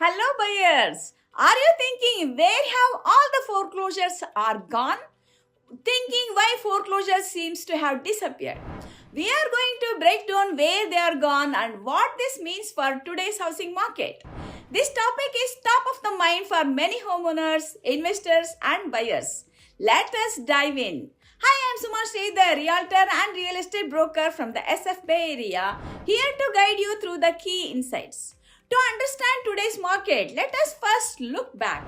Hello buyers. Are you thinking where have all the foreclosures are gone? Thinking why foreclosures seems to have disappeared. We are going to break down where they are gone and what this means for today's housing market. This topic is top of the mind for many homeowners, investors and buyers. Let us dive in. Hi, I am Suma Sri, the realtor and real estate broker from the SF Bay Area, here to guide you through the key insights. To understand today's market, let us first look back.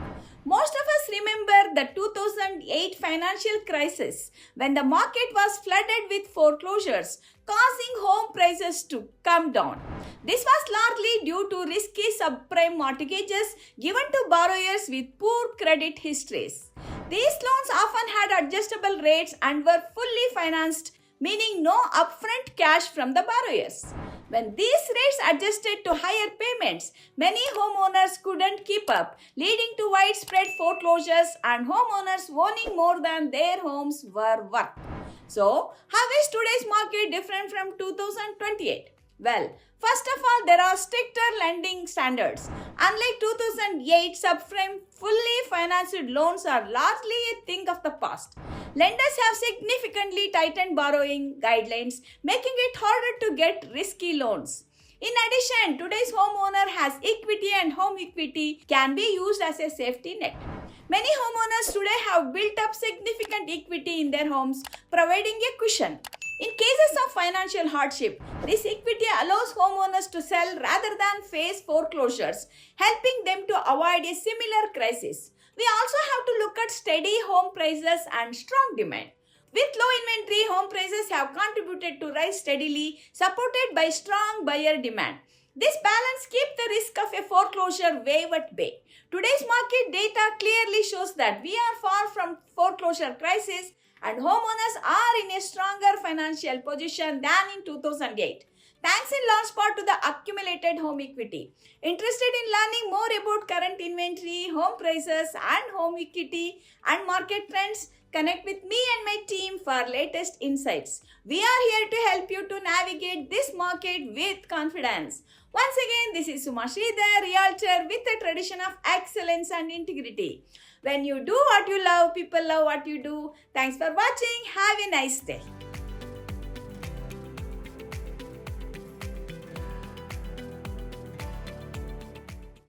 Most of us remember the 2008 financial crisis when the market was flooded with foreclosures, causing home prices to come down. This was largely due to risky subprime mortgages given to borrowers with poor credit histories. These loans often had adjustable rates and were fully financed, meaning no upfront cash from the borrowers. When these rates adjusted to higher payments, many homeowners couldn't keep up, leading to widespread foreclosures and homeowners owning more than their homes were worth. So, how is today's market different from 2028? Well, first of all, there are stricter lending standards. Unlike 2008, subprime fully financed loans are largely a thing of the past. Lenders have significantly tightened borrowing guidelines, making it harder to get risky loans. In addition, today's homeowner has equity and home equity can be used as a safety net. Many homeowners today have built up significant equity in their homes, providing a cushion. In cases of financial hardship, this equity allows homeowners to sell rather than face foreclosures, helping them to avoid a similar crisis. We also have to look at steady home prices and strong demand. With low inventory, home prices have contributed to rise steadily, supported by strong buyer demand. This balance keeps the risk of a foreclosure wave at bay. Today's market data clearly shows that we are far from foreclosure crisis and homeowners are in a stronger financial position than in 2008. Thanks in large part to the accumulated home equity. Interested in learning more about current inventory, home prices and home equity and market trends? Connect with me and my team for latest insights. We are here to help you to navigate this market with confidence. Once again, this is Suma Sri, the realtor with a tradition of excellence and integrity. When you do what you love, people love what you do. Thanks for watching. Have a nice day.